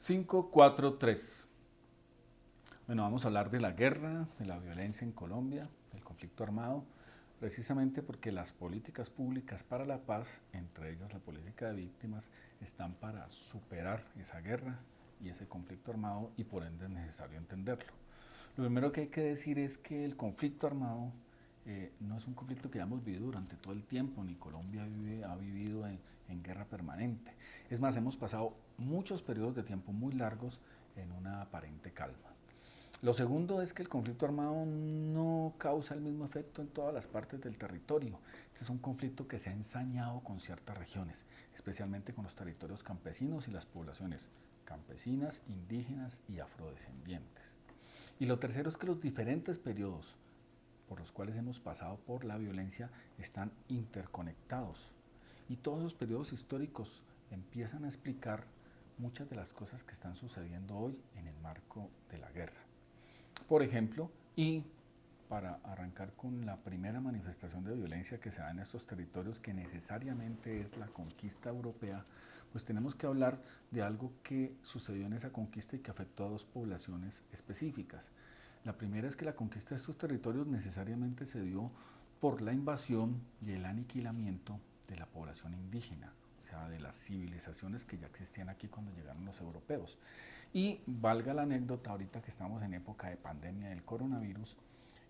5, 4, 3. Bueno, vamos a hablar de la guerra, de la violencia en Colombia, del conflicto armado, precisamente porque las políticas públicas para la paz, entre ellas la política de víctimas, están para superar esa guerra y ese conflicto armado y por ende es necesario entenderlo. Lo primero que hay que decir es que el conflicto armado no es un conflicto que hayamos vivido durante todo el tiempo, ni Colombia ha vivido en guerra permanente. Es más, hemos pasado muchos periodos de tiempo muy largos en una aparente calma. Lo segundo es que el conflicto armado no causa el mismo efecto en todas las partes del territorio. Este es un conflicto que se ha ensañado con ciertas regiones, especialmente con los territorios campesinos y las poblaciones campesinas, indígenas y afrodescendientes. Y lo tercero es que los diferentes periodos por los cuales hemos pasado por la violencia están interconectados. Y todos esos periodos históricos empiezan a explicar muchas de las cosas que están sucediendo hoy en el marco de la guerra. Por ejemplo, y para arrancar con la primera manifestación de violencia que se da en estos territorios, que necesariamente es la conquista europea, pues tenemos que hablar de algo que sucedió en esa conquista y que afectó a dos poblaciones específicas. La primera es que la conquista de estos territorios necesariamente se dio por la invasión y el aniquilamiento de la población indígena, o sea, de las civilizaciones que ya existían aquí cuando llegaron los europeos. Y valga la anécdota, ahorita que estamos en época de pandemia del coronavirus,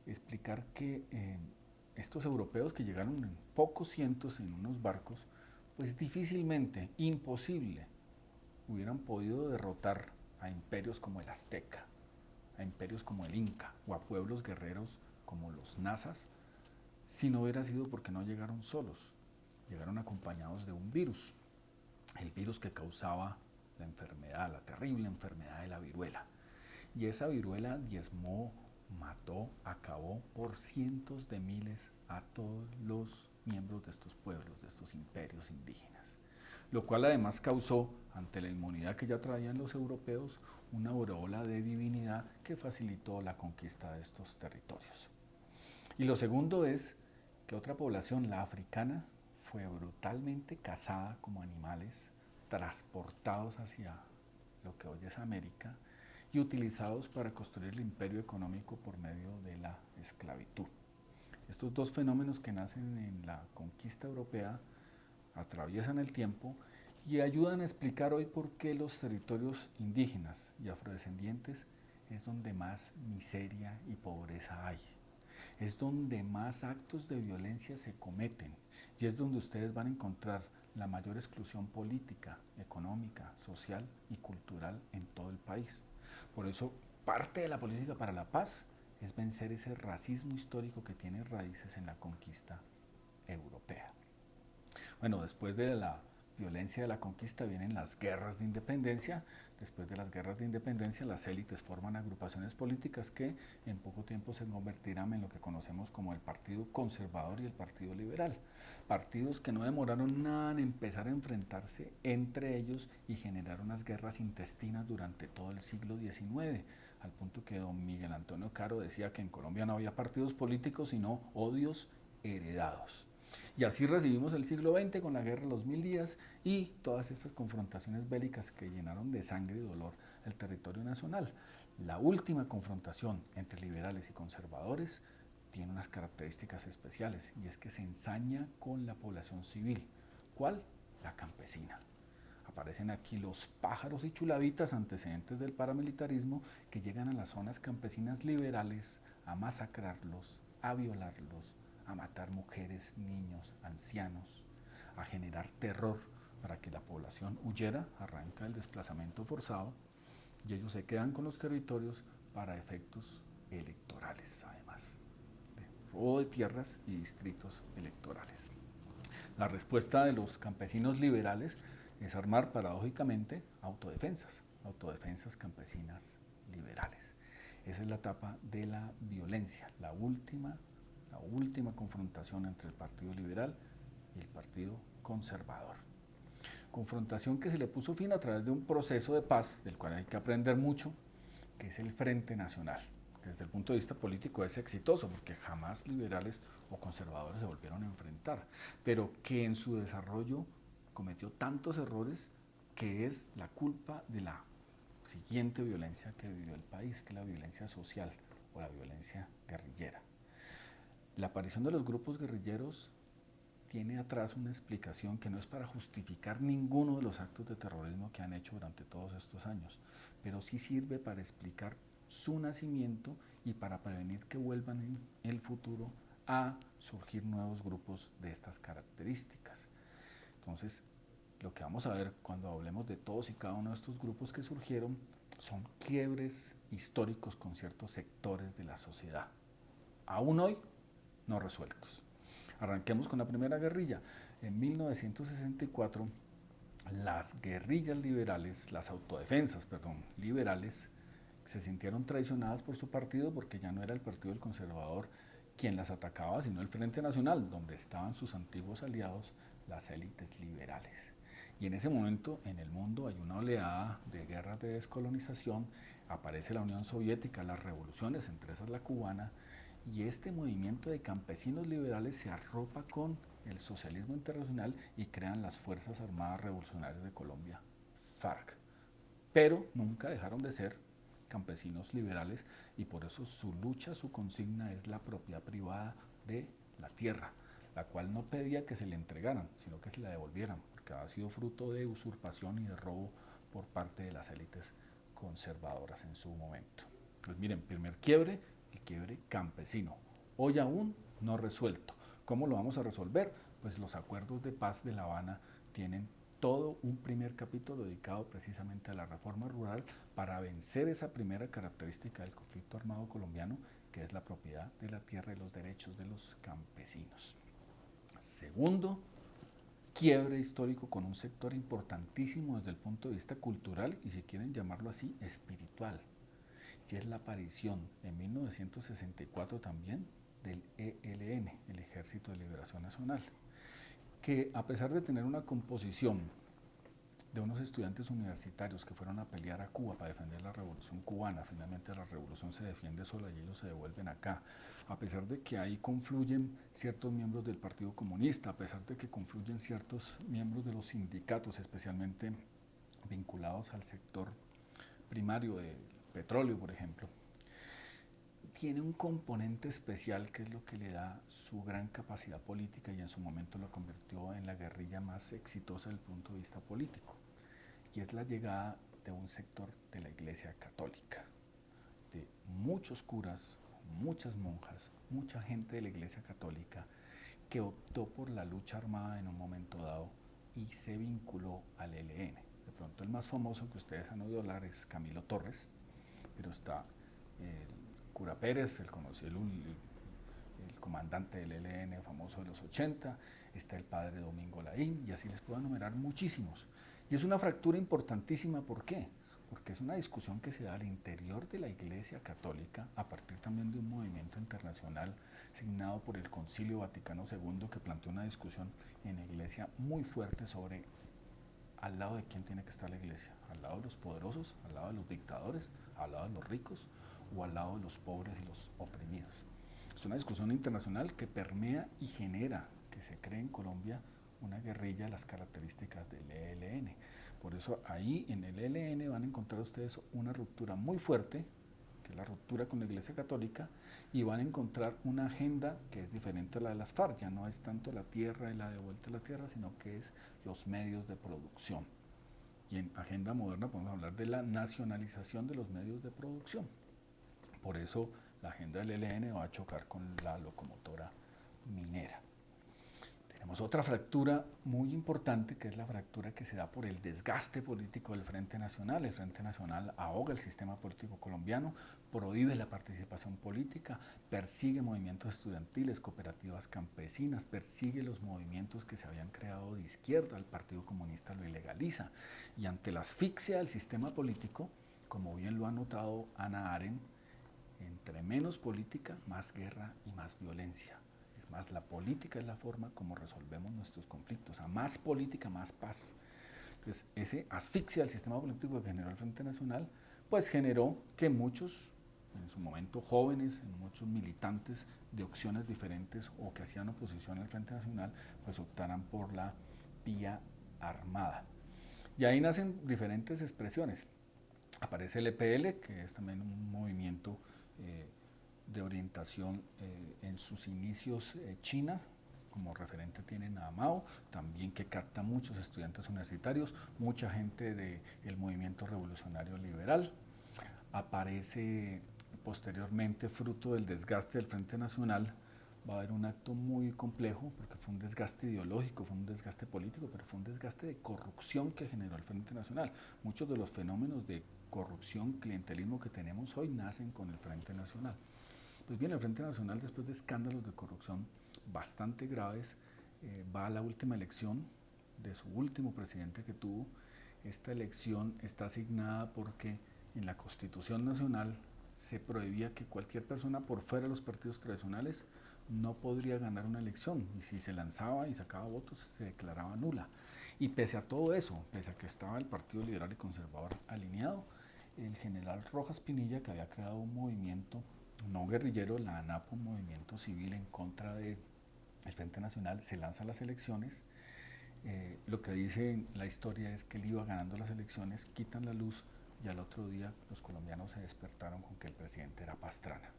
explicar que estos europeos que llegaron en pocos cientos en unos barcos, pues difícilmente, imposible, hubieran podido derrotar a imperios como el azteca, a imperios como el inca o a pueblos guerreros como los nazas, si no hubiera sido porque no llegaron solos, llegaron acompañados de un virus, el virus que causaba la enfermedad, la terrible enfermedad de la viruela. Y esa viruela diezmó, mató, acabó por cientos de miles a todos los miembros de estos pueblos, de estos imperios indígenas. Lo cual además causó, ante la inmunidad que ya traían los europeos, una aureola de divinidad que facilitó la conquista de estos territorios. Y lo segundo es que otra población, la africana, fue brutalmente cazada como animales, transportados hacia lo que hoy es América y utilizados para construir el imperio económico por medio de la esclavitud. Estos dos fenómenos que nacen en la conquista europea atraviesan el tiempo y ayudan a explicar hoy por qué los territorios indígenas y afrodescendientes es donde más miseria y pobreza hay. Es donde más actos de violencia se cometen y es donde ustedes van a encontrar la mayor exclusión política, económica, social y cultural en todo el país. Por eso, parte de la política para la paz es vencer ese racismo histórico que tiene raíces en la conquista europea. Bueno, después de la violencia de la conquista vienen las guerras de independencia. Después de las guerras de independencia, las élites forman agrupaciones políticas que en poco tiempo se convertirán en lo que conocemos como el Partido Conservador y el Partido Liberal. Partidos que no demoraron nada en empezar a enfrentarse entre ellos y generar unas guerras intestinas durante todo el siglo XIX, al punto que don Miguel Antonio Caro decía que en Colombia no había partidos políticos, sino odios heredados. Y así recibimos el siglo XX con la guerra de los 1000 días y todas estas confrontaciones bélicas que llenaron de sangre y dolor el territorio nacional. La última confrontación entre liberales y conservadores tiene unas características especiales y es que se ensaña con la población civil. ¿Cuál? La campesina. Aparecen aquí los pájaros y chulavitas, antecedentes del paramilitarismo, que llegan a las zonas campesinas liberales a masacrarlos, a violarlos, a matar mujeres, niños, ancianos, a generar terror para que la población huyera, arranca el desplazamiento forzado y ellos se quedan con los territorios para efectos electorales, además, de robo de tierras y distritos electorales. La respuesta de los campesinos liberales es armar paradójicamente autodefensas, autodefensas campesinas liberales. Esa es la etapa de la violencia, la última confrontación entre el Partido Liberal y el Partido Conservador. Confrontación que se le puso fin a través de un proceso de paz del cual hay que aprender mucho, que es el Frente Nacional, que desde el punto de vista político es exitoso porque jamás liberales o conservadores se volvieron a enfrentar, pero que en su desarrollo cometió tantos errores que es la culpa de la siguiente violencia que vivió el país, que es la violencia social o la violencia guerrillera. La aparición de los grupos guerrilleros tiene atrás una explicación que no es para justificar ninguno de los actos de terrorismo que han hecho durante todos estos años, pero sí sirve para explicar su nacimiento y para prevenir que vuelvan en el futuro a surgir nuevos grupos de estas características. Entonces, lo que vamos a ver cuando hablemos de todos y cada uno de estos grupos que surgieron son quiebres históricos con ciertos sectores de la sociedad, aún hoy no resueltos. Arranquemos con la primera guerrilla. En 1964, las guerrillas liberales, las autodefensas, liberales, se sintieron traicionadas por su partido porque ya no era el Partido del Conservador quien las atacaba, sino el Frente Nacional, donde estaban sus antiguos aliados, las élites liberales. Y en ese momento en el mundo hay una oleada de guerras de descolonización, aparece la Unión Soviética, las revoluciones, entre esas la cubana, y este movimiento de campesinos liberales se arropa con el socialismo internacional y crean las Fuerzas Armadas Revolucionarias de Colombia, FARC. Pero nunca dejaron de ser campesinos liberales y por eso su lucha, su consigna es la propiedad privada de la tierra, la cual no pedía que se le entregaran, sino que se la devolvieran, porque ha sido fruto de usurpación y de robo por parte de las élites conservadoras en su momento. Pues miren, primer quiebre, el quiebre campesino, hoy aún no resuelto. ¿Cómo lo vamos a resolver? Pues los acuerdos de paz de La Habana tienen todo un primer capítulo dedicado precisamente a la reforma rural para vencer esa primera característica del conflicto armado colombiano, que es la propiedad de la tierra y los derechos de los campesinos. Segundo, quiebre histórico con un sector importantísimo desde el punto de vista cultural y, si quieren llamarlo así, espiritual. Si es la aparición en 1964 también del ELN, el Ejército de Liberación Nacional, que a pesar de tener una composición de unos estudiantes universitarios que fueron a pelear a Cuba para defender la revolución cubana, finalmente la revolución se defiende sola y ellos se devuelven acá, a pesar de que ahí confluyen ciertos miembros del Partido Comunista, a pesar de que confluyen ciertos miembros de los sindicatos, especialmente vinculados al sector primario del petróleo, por ejemplo, tiene un componente especial que es lo que le da su gran capacidad política y en su momento lo convirtió en la guerrilla más exitosa desde el punto de vista político, y es la llegada de un sector de la Iglesia Católica, de muchos curas, muchas monjas, mucha gente de la Iglesia Católica que optó por la lucha armada en un momento dado y se vinculó al ELN. De pronto el más famoso que ustedes han oído hablar es Camilo Torres, pero está Cura Pérez, el comandante del ELN famoso de los 80, está el padre Domingo Laín, y así les puedo enumerar muchísimos. Y es una fractura importantísima, ¿por qué? Porque es una discusión que se da al interior de la Iglesia Católica, a partir también de un movimiento internacional signado por el Concilio Vaticano II, que planteó una discusión en la Iglesia muy fuerte sobre al lado de quién tiene que estar la Iglesia, al lado de los poderosos, al lado de los dictadores, al lado de los ricos o al lado de los pobres y los oprimidos. Es una discusión internacional que permea y genera que se cree en Colombia una guerrilla de las características del ELN. Por eso ahí en el ELN van a encontrar ustedes una ruptura muy fuerte, que es la ruptura con la Iglesia Católica, y van a encontrar una agenda que es diferente a la de las FARC. Ya no es tanto la tierra y la de vuelta a la tierra, sino que es los medios de producción. Y en agenda moderna podemos hablar de la nacionalización de los medios de producción. Por eso la agenda del ELN va a chocar con la locomotora minera. Tenemos otra fractura muy importante, que es la fractura que se da por el desgaste político del Frente Nacional. El Frente Nacional ahoga el sistema político colombiano, prohíbe la participación política, persigue movimientos estudiantiles, cooperativas campesinas, persigue los movimientos que se habían creado de izquierda, el Partido Comunista lo ilegaliza. Y ante la asfixia del sistema político, como bien lo ha notado Hannah Arendt, entre menos política, más guerra y más violencia. Es más, la política es la forma como resolvemos nuestros conflictos. A más política, más paz. Entonces, ese asfixia del sistema político que generó el Frente Nacional, pues generó que muchos, en su momento jóvenes, muchos militantes de opciones diferentes o que hacían oposición al Frente Nacional, pues optaran por la vía armada. Y ahí nacen diferentes expresiones. Aparece el EPL, que es también un movimiento de orientación en sus inicios China, como referente tienen a Mao, también que capta muchos estudiantes universitarios, mucha gente del movimiento revolucionario liberal. Aparece posteriormente, fruto del desgaste del Frente Nacional, va a haber un acto muy complejo, porque fue un desgaste ideológico, fue un desgaste político, pero fue un desgaste de corrupción que generó el Frente Nacional. Muchos de los fenómenos de corrupción, clientelismo que tenemos hoy nacen con el Frente Nacional. Pues bien, el Frente Nacional, después de escándalos de corrupción bastante graves, va a la última elección de su último presidente que tuvo. Esta elección está asignada porque en la Constitución Nacional se prohibía que cualquier persona por fuera de los partidos tradicionales no podría ganar una elección, y si se lanzaba y sacaba votos se declaraba nula. Y pese a todo eso, pese a que estaba el Partido Liberal y Conservador alineado, el general Rojas Pinilla, que había creado un movimiento no guerrillero, la ANAP, un movimiento civil en contra del Frente Nacional, se lanza a las elecciones. Lo que dice la historia es que él iba ganando las elecciones, quitan la luz y al otro día los colombianos se despertaron con que el presidente era Pastrana.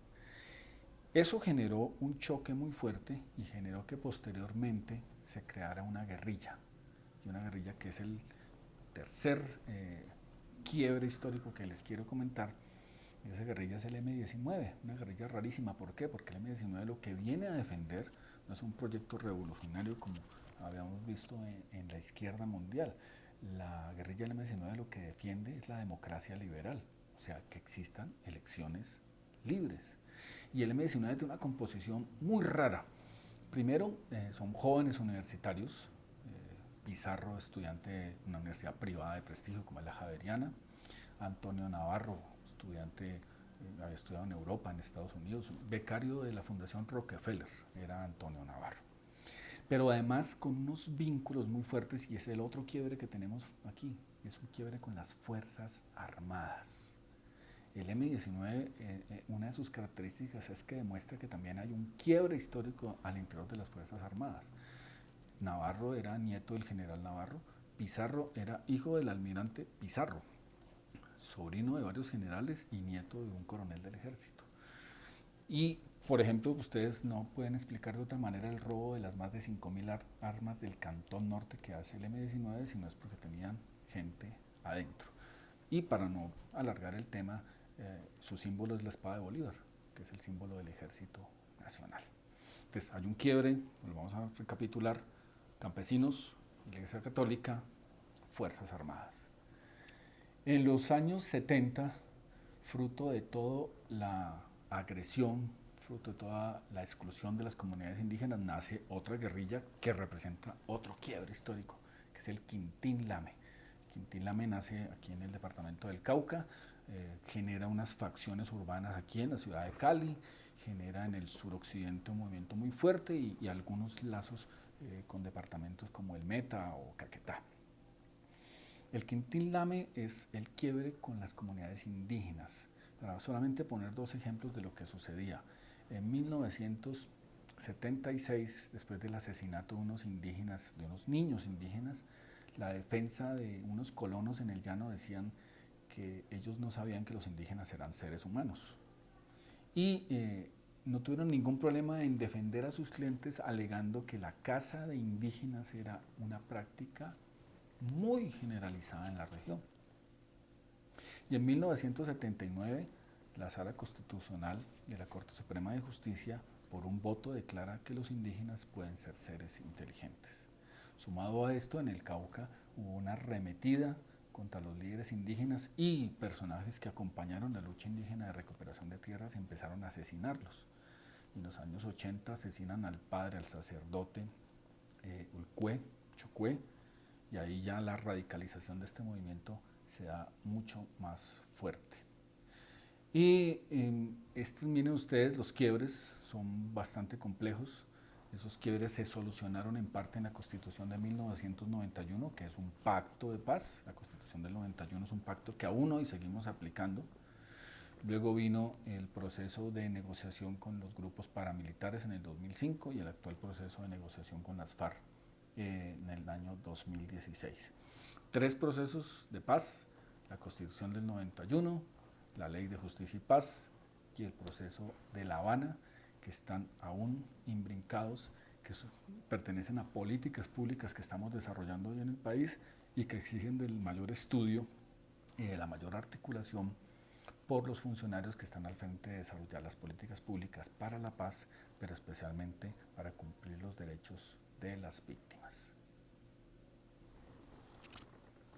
Eso generó un choque muy fuerte y generó que posteriormente se creara una guerrilla, y una guerrilla que es el tercer quiebre histórico que les quiero comentar. Esa guerrilla es el M-19, una guerrilla rarísima. ¿Por qué? Porque el M-19 lo que viene a defender no es un proyecto revolucionario como habíamos visto en la izquierda mundial. La guerrilla del M-19 lo que defiende es la democracia liberal, o sea, que existan elecciones libres. Y el M-19 tiene una composición muy rara. Primero, son jóvenes universitarios. Pizarro, estudiante de una universidad privada de prestigio como es la Javeriana. Antonio Navarro, estudiante, había estudiado en Europa, en Estados Unidos, becario de la Fundación Rockefeller, era Antonio Navarro. Pero además con unos vínculos muy fuertes, y es el otro quiebre que tenemos aquí, es un quiebre con las Fuerzas Armadas. El M-19, una de sus características es que demuestra que también hay un quiebre histórico al interior de las Fuerzas Armadas. Navarro era nieto del general Navarro, Pizarro era hijo del almirante Pizarro, sobrino de varios generales y nieto de un coronel del ejército. Y, por ejemplo, ustedes no pueden explicar de otra manera el robo de las más de 5.000 armas del Cantón Norte que hace el M-19, si no es porque tenían gente adentro. Y para no alargar el tema, su símbolo es la espada de Bolívar, que es el símbolo del Ejército Nacional. Entonces hay un quiebre, lo vamos a recapitular: campesinos, Iglesia Católica, Fuerzas Armadas. En los años 70, fruto de toda la agresión, fruto de toda la exclusión de las comunidades indígenas, nace otra guerrilla que representa otro quiebre histórico, que es el Quintín Lame. Quintín Lame nace aquí en el departamento del Cauca, genera unas facciones urbanas aquí en la ciudad de Cali, genera en el suroccidente un movimiento muy fuerte y algunos lazos con departamentos como el Meta o Caquetá. El Quintín Lame es el quiebre con las comunidades indígenas. Para solamente poner dos ejemplos de lo que sucedía. En 1976, después del asesinato de unos indígenas, de unos niños indígenas, la defensa de unos colonos en el llano decían que ellos no sabían que los indígenas eran seres humanos. Y no tuvieron ningún problema en defender a sus clientes alegando que la caza de indígenas era una práctica muy generalizada en la región. Y en 1979, la Sala Constitucional de la Corte Suprema de Justicia, por un voto, declara que los indígenas pueden ser seres inteligentes. Sumado a esto, en el Cauca hubo una arremetida contra los líderes indígenas y personajes que acompañaron la lucha indígena de recuperación de tierras, empezaron a asesinarlos. En los años 80 asesinan al padre, al sacerdote Ulcue, Chocue, y ahí ya la radicalización de este movimiento se da mucho más fuerte. Y miren ustedes, los quiebres son bastante complejos. Esos quiebres se solucionaron en parte en la Constitución de 1991, que es un pacto de paz. La Constitución del 91 es un pacto que aún hoy seguimos aplicando. Luego vino el proceso de negociación con los grupos paramilitares en el 2005 y el actual proceso de negociación con las FARC en el año 2016. 3 procesos de paz, la Constitución del 91, la Ley de Justicia y Paz y el proceso de La Habana, que están aún imbrincados, que pertenecen a políticas públicas que estamos desarrollando hoy en el país y que exigen del mayor estudio y de la mayor articulación por los funcionarios que están al frente de desarrollar las políticas públicas para la paz, pero especialmente para cumplir los derechos de las víctimas.